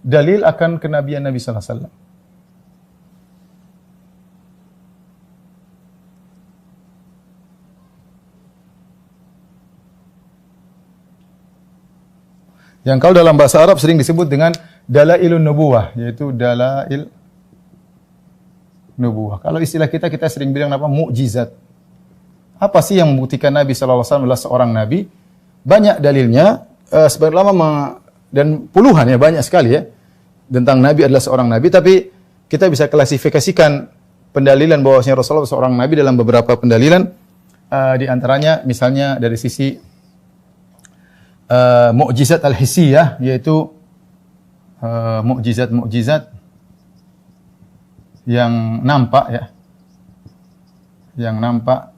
dalil akan kenabian Nabi sallallahu alaihi wasallam. Yang kalau dalam bahasa Arab sering disebut dengan dalailun nubuwah, yaitu dalail nubuwah. Kalau istilah kita sering bilang apa? Mukjizat. Apa sih yang membuktikan Nabi sallallahu alaihi wasallam adalah seorang nabi? Banyak dalilnya, sebagian ulama dan puluhan ya, banyak sekali ya tentang Nabi adalah seorang nabi, tapi kita bisa klasifikasikan pendalilan bahwasanya Rasulullah seorang nabi dalam beberapa pendalilan, di antaranya misalnya dari sisi mukjizat al-hissiyah, yaitu mukjizat yang nampak ya, yang nampak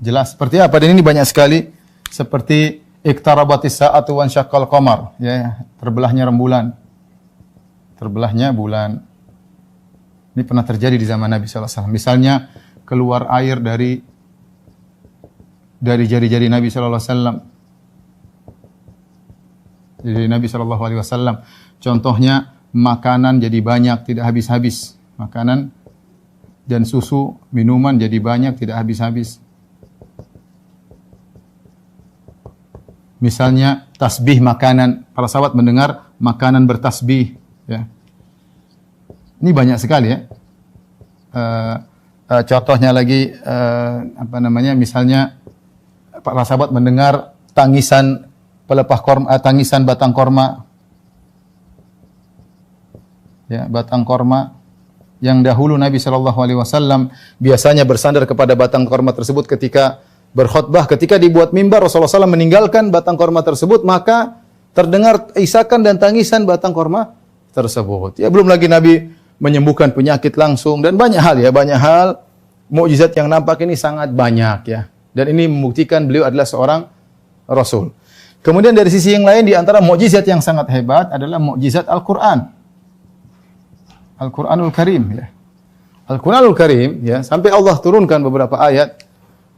jelas. Seperti apa? Dan ini banyak sekali, seperti iqtarabatis sa'atu wan syaqqal qamar, ya, terbelahnya rembulan, terbelahnya bulan. Ini pernah terjadi di zaman Nabi sallallahu alaihi wasallam. Misalnya keluar air dari jari-jari Nabi sallallahu alaihi wasallam. Dari Nabi sallallahu alaihi wasallam. Contohnya makanan jadi banyak, tidak habis-habis. Makanan dan susu, minuman jadi banyak, tidak habis-habis. Misalnya tasbih makanan, para sahabat mendengar makanan bertasbih, ya. Ini banyak sekali ya. Contohnya lagi misalnya para sahabat mendengar tangisan pelepah korma, tangisan batang korma. Ya, batang korma yang dahulu Nabi sallallahu alaihi wasallam biasanya bersandar kepada batang korma tersebut ketika berkhutbah. Ketika dibuat mimbar, Rasulullah SAW meninggalkan batang korma tersebut, maka terdengar isakan dan tangisan batang korma tersebut. Ya, belum lagi Nabi menyembuhkan penyakit langsung dan banyak hal ya, banyak hal mukjizat yang nampak ini sangat banyak ya. Dan ini membuktikan beliau adalah seorang rasul. Kemudian dari sisi yang lain, di antara mukjizat yang sangat hebat adalah mukjizat Al-Qur'an. Al-Qur'anul Karim ya. Al-Qur'anul Karim ya, sampai Allah turunkan beberapa ayat.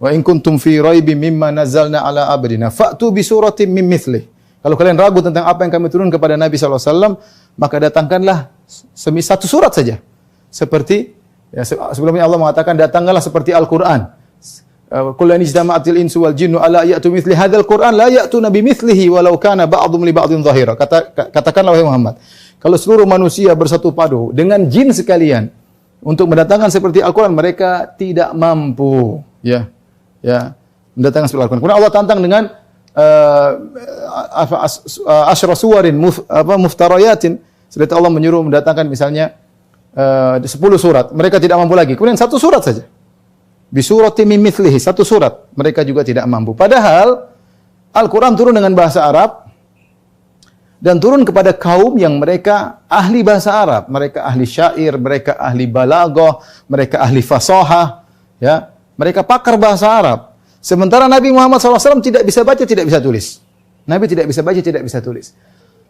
Wa in kuntum fi raibim mimma nazzalna ala abdina fa'tu bi suratin min mithlih. Kalau kalian ragu tentang apa yang kami turun kepada Nabi sallallahu alaihi wasallam, maka datangkanlah satu surat saja. Seperti ya, sebelumnya Allah mengatakan datangkanlah seperti Al-Qur'an. Qul lan ijtama'atil insu wal jinnu ala ya'tu mithli hadzal Qur'an la ya'tuna bi mithlihi walau kana ba'dhum li ba'dhin dhahira. Katakanlah wahai Muhammad, kalau seluruh manusia bersatu padu dengan jin sekalian untuk mendatangkan seperti Al-Qur'an, mereka tidak mampu, ya. Ya, mendatangkan seperti Al-Qur'an. Kemudian Allah tantang dengan asyra suwarin muftarayatin. Seperti Allah menyuruh mendatangkan misalnya 10 surat, mereka tidak mampu lagi. Kemudian satu surat saja. Bi suratin min mithlihi, satu surat, mereka juga tidak mampu. Padahal Al-Qur'an turun dengan bahasa Arab dan turun kepada kaum yang mereka ahli bahasa Arab, mereka ahli syair, mereka ahli balaghah, mereka ahli fasahah, ya. Mereka pakar bahasa Arab. Sementara Nabi Muhammad SAW tidak bisa baca, tidak bisa tulis. Nabi tidak bisa baca, tidak bisa tulis.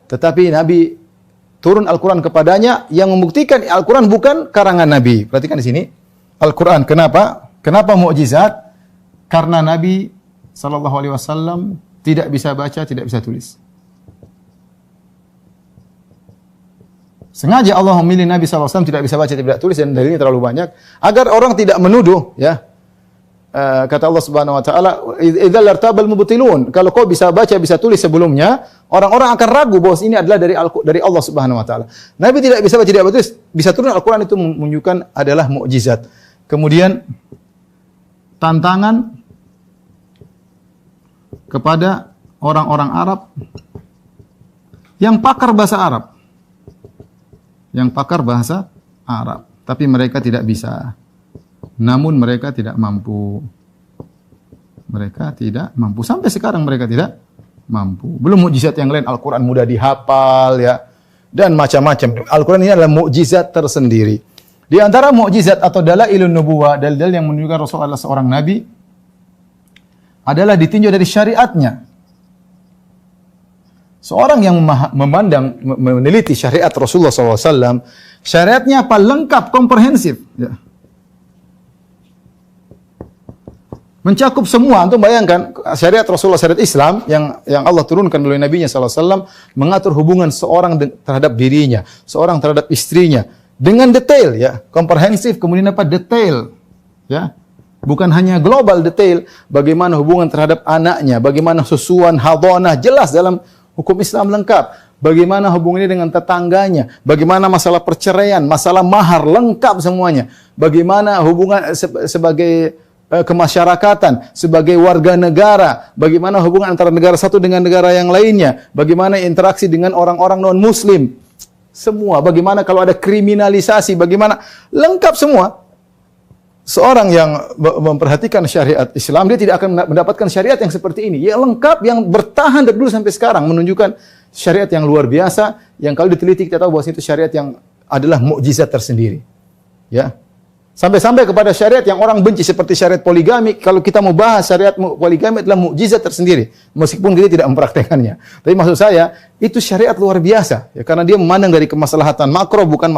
Tetapi Nabi turun Al-Quran kepadanya yang membuktikan Al-Quran bukan karangan Nabi. Perhatikan di sini. Al-Quran, kenapa? Kenapa mukjizat? Karena Nabi SAW tidak bisa baca, tidak bisa tulis. Sengaja Allah memilih Nabi SAW tidak bisa baca, tidak tulis, dan dalilnya terlalu banyak agar orang tidak menuduh, ya. Kata Allah Subhanahu wa taala, "Idzal lartabal mubtilun." Kalau kau bisa baca, bisa tulis sebelumnya, orang-orang akan ragu bahwa ini adalah dari Allah Subhanahu wa taala. Nabi tidak bisa baca, tidak bisa tulis, bisa turun Al-Qur'an, itu menunjukkan adalah mukjizat. Kemudian tantangan kepada orang-orang Arab yang pakar bahasa Arab. Yang pakar bahasa Arab, tapi mereka tidak bisa. Namun mereka tidak mampu. Mereka tidak mampu. Sampai sekarang mereka tidak mampu. Belum mukjizat yang lain. Al-Quran mudah dihafal, ya, dan macam-macam. Al-Quran ini adalah mukjizat tersendiri. Di antara mukjizat atau dalailun nubuwah, dalil-dalil yang menunjukkan Rasulullah adalah seorang nabi, adalah ditinjau dari syariatnya. Seorang yang memandang, meneliti syariat Rasulullah SAW, syariatnya apa? Lengkap, komprehensif. Ya. Mencakup semua. Antum bayangkan syariat Rasulullah, syariat Islam yang Allah turunkan melalui Nabi-Nya sallallahu alaihi wasallam mengatur hubungan seorang terhadap dirinya, seorang terhadap istrinya dengan detail ya, komprehensif, kemudian apa? Detail. Ya. Bukan hanya global detail, bagaimana hubungan terhadap anaknya, bagaimana susuan, hadhanah, jelas dalam hukum Islam lengkap. Bagaimana hubungannya dengan tetangganya, bagaimana masalah perceraian, masalah mahar, lengkap semuanya. Bagaimana hubungan sebagai kemasyarakatan, sebagai warga negara, bagaimana hubungan antara negara satu dengan negara yang lainnya, bagaimana interaksi dengan orang-orang non-muslim. Semua, bagaimana kalau ada kriminalisasi, bagaimana, lengkap semua. Seorang yang memperhatikan syariat Islam, dia tidak akan mendapatkan syariat yang seperti ini. Ya lengkap, yang bertahan dari dulu sampai sekarang, menunjukkan syariat yang luar biasa, yang kalau diteliti kita tahu bahwa itu syariat yang adalah mukjizat tersendiri. Ya. Sampai-sampai kepada syariat yang orang benci seperti syariat poligami, kalau kita mau bahas syariat poligami adalah mukjizat tersendiri, meskipun kita tidak mempraktekannya. Tapi maksud saya, itu syariat luar biasa, ya, karena dia memandang dari kemaslahatan makro bukan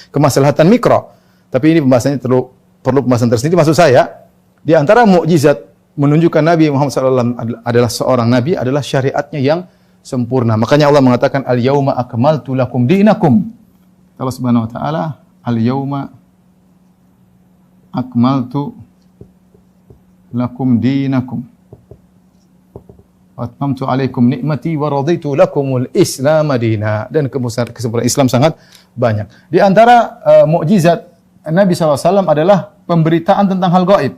kemaslahatan mikro. Tapi ini pembahasannya perlu pembahasan tersendiri. Maksud saya, di antara mukjizat menunjukkan Nabi Muhammad SAW adalah seorang Nabi adalah syariatnya yang sempurna. Makanya Allah mengatakan, Al-yawma akmaltu lakum dinakum. Allah Subhanahu Wa Taala, Al-yawma akmaltu lakum dinakum wa atmamtu alaikum ni'mati wa raditu lakumul Islam madina. Dan kesempurnaan Islam sangat banyak. Di antara mukjizat Nabi SAW adalah pemberitaan tentang hal gaib.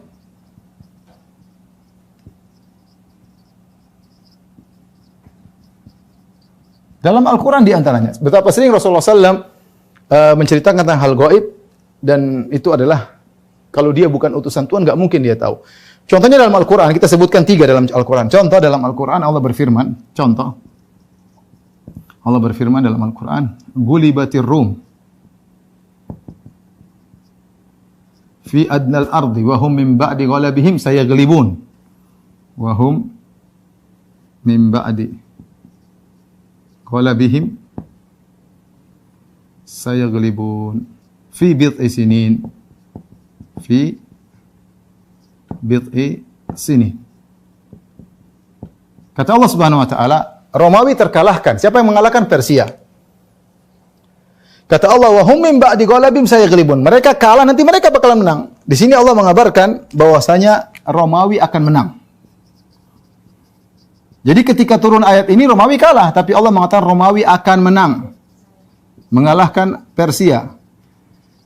Dalam Al-Quran di antaranya, betapa sering Rasulullah SAW menceritakan tentang hal gaib, dan itu adalah kalau dia bukan utusan Tuhan, nggak mungkin dia tahu. Contohnya dalam Al-Quran, kita sebutkan 3 dalam Al-Quran. Contoh dalam Al-Quran, Allah berfirman, Allah berfirman dalam Al-Quran, Gulibatir Rum fi adnal ardi wa hum min ba'di ghalabihim sayaglibun. Wa hum min ba'di ghalabihim sayaglibun fi bid'i sinin. Fi bid'i sini. Kata Allah Subhanahu wa taala, Romawi terkalahkan. Siapa yang mengalahkan? Persia. Kata Allah, wa hum min ba'di ghalabim sayaghlibun. Mereka kalah, nanti mereka bakalan menang. Di sini Allah mengabarkan bahwasanya Romawi akan menang. Jadi ketika turun ayat ini Romawi kalah, tapi Allah mengatakan Romawi akan menang. Mengalahkan Persia.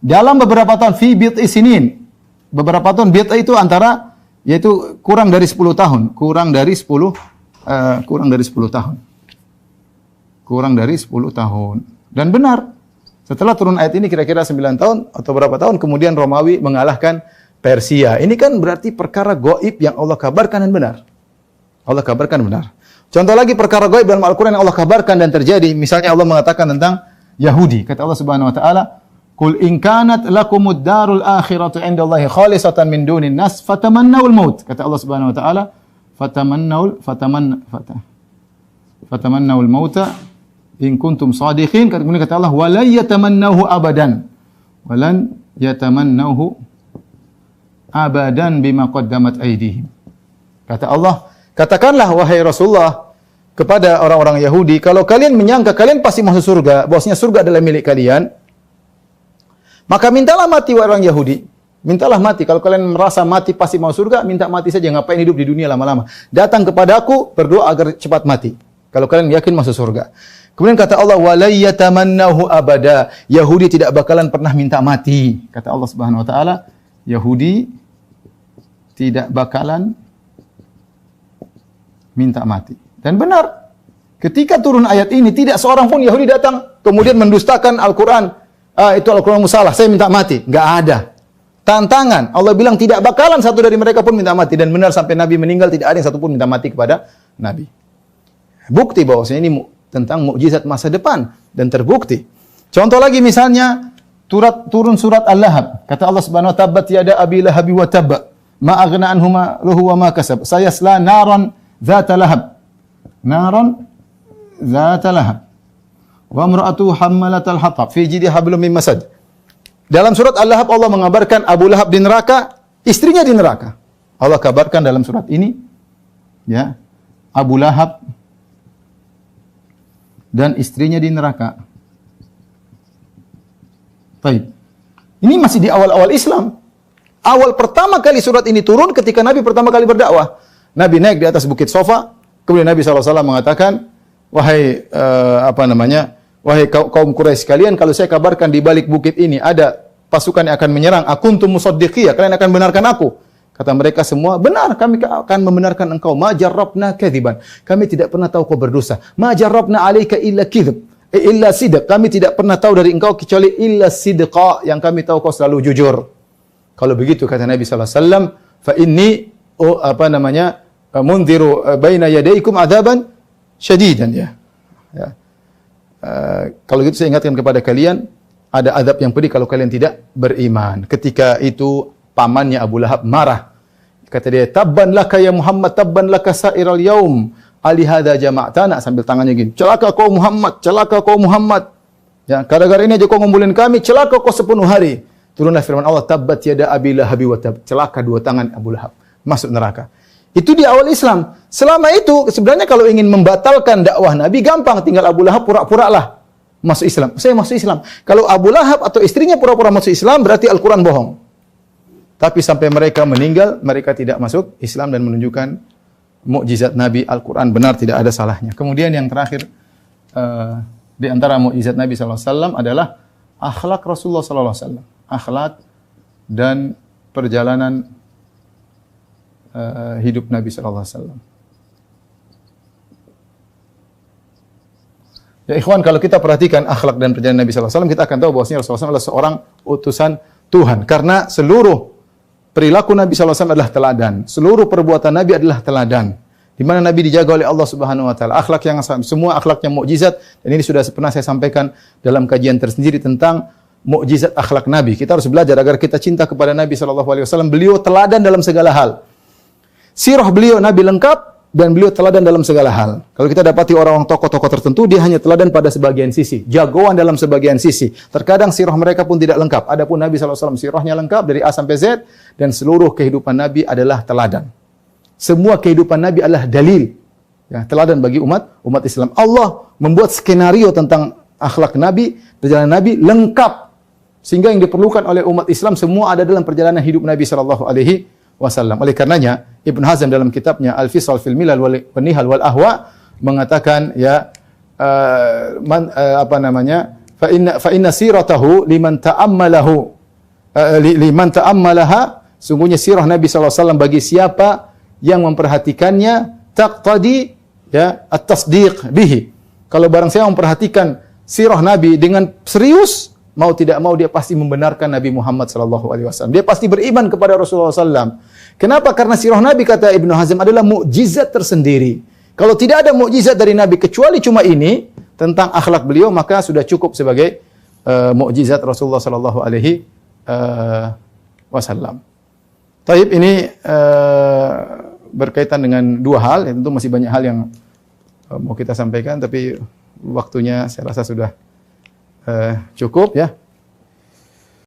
Dalam beberapa tahun, fi bid'i sinin. Beberapa tahun, bid'a itu antara, yaitu kurang dari 10 tahun. Kurang dari 10 tahun. Kurang dari 10 tahun. Dan benar, setelah turun ayat ini kira-kira 9 tahun atau berapa tahun, kemudian Romawi mengalahkan Persia. Ini kan berarti perkara gaib yang Allah kabarkan dan benar. Allah kabarkan benar. Contoh lagi perkara gaib dalam Al-Quran yang Allah kabarkan dan terjadi. Misalnya Allah mengatakan tentang Yahudi. Kata Allah Subhanahu wa taala, Qul in kanat lakumud darul akhiratu indallahi khalisatan min dunin nas fatamannawul maut. Kata Allah Subhanahu wa taala, fatamannawul mauta in kuntum shadiqin. Kemudian kata Allah, walan yatamannahu abadan. Walan yatamannahu abadan bima qaddamat aydihim. Kata Allah, katakanlah wahai Rasulullah kepada orang-orang Yahudi, kalau kalian menyangka kalian pasti masuk surga, bahwasanya surga adalah milik kalian, maka mintalah mati wahai orang Yahudi. Mintalah mati. Kalau kalian merasa mati pasti mau surga, minta mati saja. Ngapain hidup di dunia lama-lama? Datang kepada aku, berdoa agar cepat mati. Kalau kalian yakin masuk surga. Kemudian kata Allah, walay yatamannahu abada. Yahudi tidak bakalan pernah minta mati. Kata Allah Subhanahu wa taala, Yahudi tidak bakalan minta mati. Dan benar. Ketika turun ayat ini, tidak seorang pun Yahudi datang kemudian mendustakan Al-Qur'an. Itu Al-Quran musalah, saya minta mati. Enggak ada. Tantangan. Allah bilang tidak bakalan satu dari mereka pun minta mati. Dan benar sampai Nabi meninggal tidak ada yang satu pun minta mati kepada Nabi. Bukti bahwasanya ini tentang mukjizat masa depan. Dan terbukti. Contoh lagi misalnya, turun surat Al-Lahab. Kata Allah Subhanahu wa ta'ala, tabbat yada abi lahabi wa tabba. Ma aghna anhu ruhu wa ma kasab. Sayasla naran dzata lahab. Naran dzata lahab. Wa imra'atuhu hammalatal hatab fi jidha hablum min masad. Dalam surat Al-Lahab Allah mengabarkan Abu Lahab di neraka, istrinya di neraka. Allah kabarkan dalam surat ini, ya, Abu Lahab dan istrinya di neraka. Baik. Ini masih di awal-awal Islam. Awal pertama kali surat ini turun ketika Nabi pertama kali berdakwah. Nabi naik di atas bukit Sofa, kemudian Nabi SAW mengatakan, wahai wahai kaum Quraisy sekalian, kalau saya kabarkan di balik bukit ini ada pasukan yang akan menyerang, akuntum musaddiqiyah, kalian akan benarkan aku. Kata mereka semua, benar, kami akan membenarkan engkau. Ma jarrabna kadziban. Kami tidak pernah tahu kau berdosa. Ma jarrabna alaika illa kadzib. Illa sidq. Kami tidak pernah tahu dari engkau kecuali illa sidqa, yang kami tahu kau selalu jujur. Kalau begitu kata Nabi sallallahu alaihi wasallam, fa inni munziru baina yadaykum adzaban syadidan, ya. Kalau gitu saya ingatkan kepada kalian, ada azab yang pedih kalau kalian tidak beriman. Ketika itu pamannya Abu Lahab marah. Kata dia, tabban laka ya Muhammad, tabban laka sa'iral yaum, ali hadza jama'tana, sambil tangannya gini. Celaka kau Muhammad, celaka kau Muhammad. Ya, gara-gara ini aja kau ngumpulin kami, celaka kau sepenuh hari. Turunlah firman Allah, tabbat yada abi lahabi wa tab. Celaka dua tangan Abu Lahab, masuk neraka. Itu di awal Islam. Selama itu sebenarnya kalau ingin membatalkan dakwah Nabi gampang, tinggal Abu Lahab pura-pura lah masuk Islam. Saya masuk Islam. Kalau Abu Lahab atau istrinya pura-pura masuk Islam, berarti Al-Quran bohong. Tapi sampai mereka meninggal, mereka tidak masuk Islam dan menunjukkan mukjizat Nabi, Al-Quran benar, tidak ada salahnya. Kemudian yang terakhir di antara mukjizat Nabi SAW adalah akhlak Rasulullah SAW. Akhlak dan perjalanan hidup Nabi SAW. Ya ikhwan, kalau kita perhatikan akhlak dan perjalanan Nabi SAW, kita akan tahu bahwasanya Rasulullah SAW adalah seorang utusan Tuhan. Karena seluruh perilaku Nabi SAW adalah teladan. Seluruh perbuatan Nabi adalah teladan. Di mana Nabi dijaga oleh Allah Subhanahu wa taala. Akhlak yang semua akhlaknya mukjizat, dan ini sudah pernah saya sampaikan dalam kajian tersendiri tentang mukjizat akhlak Nabi. Kita harus belajar agar kita cinta kepada Nabi SAW. Beliau teladan dalam segala hal. Sirah beliau Nabi lengkap dan beliau teladan dalam segala hal. Kalau kita dapati orang-orang tokoh-tokoh tertentu, dia hanya teladan pada sebagian sisi, jagoan dalam sebagian sisi. Terkadang sirah mereka pun tidak lengkap. Adapun Nabi SAW sirahnya lengkap dari A sampai Z, dan seluruh kehidupan Nabi adalah teladan. Semua kehidupan Nabi adalah dalil, ya, teladan bagi umat Islam. Allah membuat skenario tentang akhlak Nabi, perjalanan Nabi lengkap, sehingga yang diperlukan oleh umat Islam semua ada dalam perjalanan hidup Nabi sallallahu alaihi wasallam. Oleh karenanya Ibnu Hazm dalam kitabnya Al-Fisal fil Milal wal Nihal wal Ahwa mengatakan, ya, fa inna siratahu liman ta'ammalaha, sungguhnya sirah Nabi sallallahu alaihi wasallam bagi siapa yang memperhatikannya, taqtadi, ya, at-tasdiq bihi. Kalau barang siapa memperhatikan sirah Nabi dengan serius, mau tidak mau dia pasti membenarkan Nabi Muhammad sallallahu alaihi wasallam. Dia pasti beriman kepada Rasulullah sallallahu. Kenapa? Karena sirah Nabi, kata Ibnu Hazm, adalah mukjizat tersendiri. Kalau tidak ada mukjizat dari Nabi kecuali cuma ini tentang akhlak beliau, maka sudah cukup sebagai mukjizat Rasulullah sallallahu alaihi wasallam. Taib, ini berkaitan dengan dua hal, tentu masih banyak hal yang mau kita sampaikan, tapi waktunya saya rasa sudah cukup, ya.